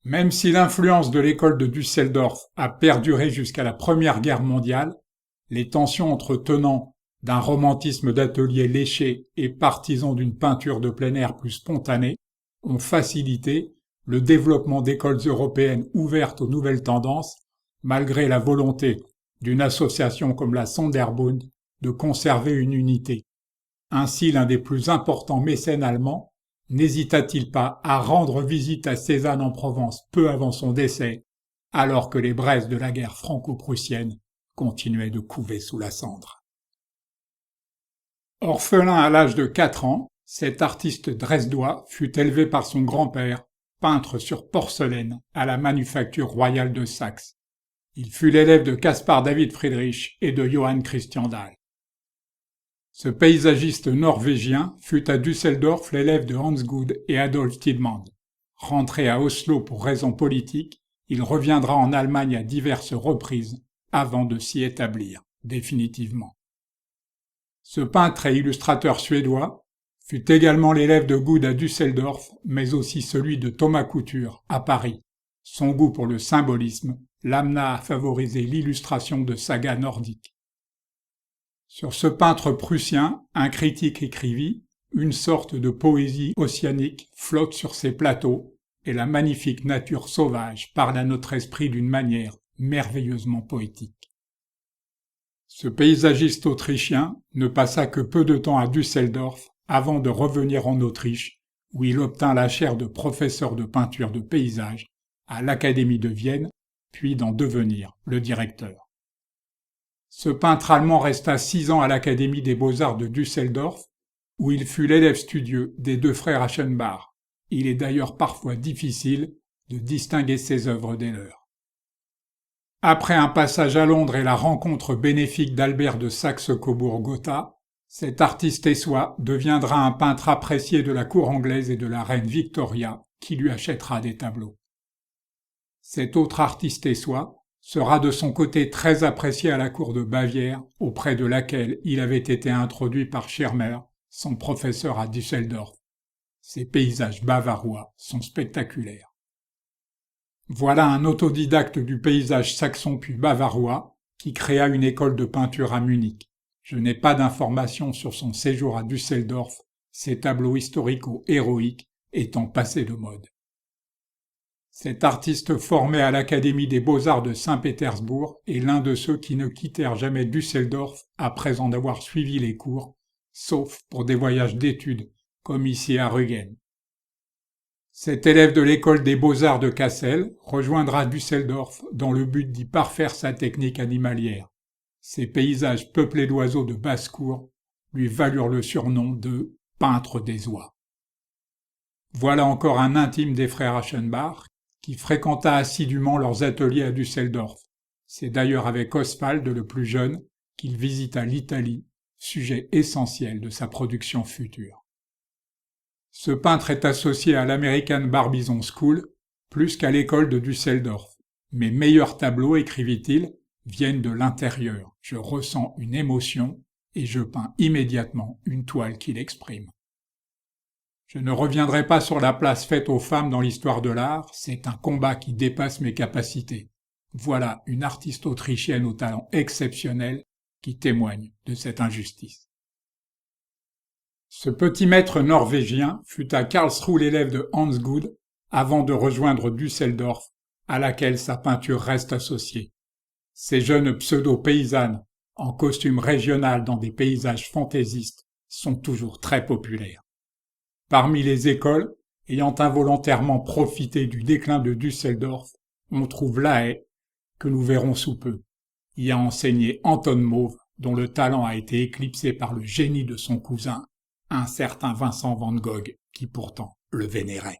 Même si l'influence de l'école de Düsseldorf a perduré jusqu'à la Première Guerre mondiale, les tensions entre tenants d'un romantisme d'atelier léché et partisans d'une peinture de plein air plus spontanée ont facilité le développement d'écoles européennes ouvertes aux nouvelles tendances, malgré la volonté d'une association comme la Sonderbund de conserver une unité. Ainsi, l'un des plus importants mécènes allemands n'hésita-t-il pas à rendre visite à Cézanne en Provence peu avant son décès, alors que les braises de la guerre franco-prussienne continuaient de couver sous la cendre. Orphelin à l'âge de 4 ans, cet artiste dresdois fut élevé par son grand-père, peintre sur porcelaine à la Manufacture royale de Saxe. Il fut l'élève de Caspar David Friedrich et de Johann Christian Dahl. Ce paysagiste norvégien fut à Düsseldorf l'élève de Hans Gude et Adolf Tillmann. Rentré à Oslo pour raisons politiques, il reviendra en Allemagne à diverses reprises avant de s'y établir définitivement. Ce peintre et illustrateur suédois fut également l'élève de Gude à Düsseldorf, mais aussi celui de Thomas Couture à Paris. Son goût pour le symbolisme l'amena à favoriser l'illustration de sagas nordiques. Sur ce peintre prussien, un critique écrivit « Une sorte de poésie ossianique flotte sur ces plateaux, et la magnifique nature sauvage parle à notre esprit d'une manière merveilleusement poétique. » Ce paysagiste autrichien ne passa que peu de temps à Düsseldorf avant de revenir en Autriche, où il obtint la chaire de professeur de peinture de paysage à l'Académie de Vienne, puis d'en devenir le directeur. Ce peintre allemand resta 6 ans à l'Académie des Beaux-Arts de Düsseldorf, où il fut l'élève studieux des deux frères Aschenbach. Il est d'ailleurs parfois difficile de distinguer ses œuvres des leurs. Après un passage à Londres et la rencontre bénéfique d'Albert de Saxe-Cobourg-Gotha, cet artiste essois deviendra un peintre apprécié de la cour anglaise et de la reine Victoria, qui lui achètera des tableaux. Cet autre artiste essois sera de son côté très apprécié à la cour de Bavière, auprès de laquelle il avait été introduit par Schirmer, son professeur à Düsseldorf. Ses paysages bavarois sont spectaculaires. Voilà un autodidacte du paysage saxon puis bavarois qui créa une école de peinture à Munich. Je n'ai pas d'informations sur son séjour à Düsseldorf, ses tableaux historico-héroïques étant passés de mode. Cet artiste formé à l'Académie des Beaux-Arts de Saint-Pétersbourg est l'un de ceux qui ne quittèrent jamais Düsseldorf après en avoir suivi les cours, sauf pour des voyages d'études, comme ici à Rügen. Cet élève de l'école des Beaux-Arts de Cassel rejoindra Düsseldorf dans le but d'y parfaire sa technique animalière. Ses paysages peuplés d'oiseaux de basse-cour lui valurent le surnom de « peintre des oies ». Voilà encore un intime des frères Aschenbach qui fréquenta assidûment leurs ateliers à Düsseldorf. C'est d'ailleurs avec Oswald, le plus jeune, qu'il visita l'Italie, sujet essentiel de sa production future. Ce peintre est associé à l'American Barbizon School, plus qu'à l'école de Düsseldorf. Mes meilleurs tableaux, écrivit-il, viennent de l'intérieur. Je ressens une émotion et je peins immédiatement une toile qui l'exprime. Je ne reviendrai pas sur la place faite aux femmes dans l'histoire de l'art, c'est un combat qui dépasse mes capacités. Voilà une artiste autrichienne au talent exceptionnel qui témoigne de cette injustice. Ce petit maître norvégien fut à Karlsruhe l'élève de Hans Gude avant de rejoindre Düsseldorf, à laquelle sa peinture reste associée. Ces jeunes pseudo-paysannes, en costume régional dans des paysages fantaisistes, sont toujours très populaires. Parmi les écoles, ayant involontairement profité du déclin de Düsseldorf, on trouve La Haye, que nous verrons sous peu. Y a enseigné Anton Mauve, dont le talent a été éclipsé par le génie de son cousin, un certain Vincent van Gogh, qui pourtant le vénérait.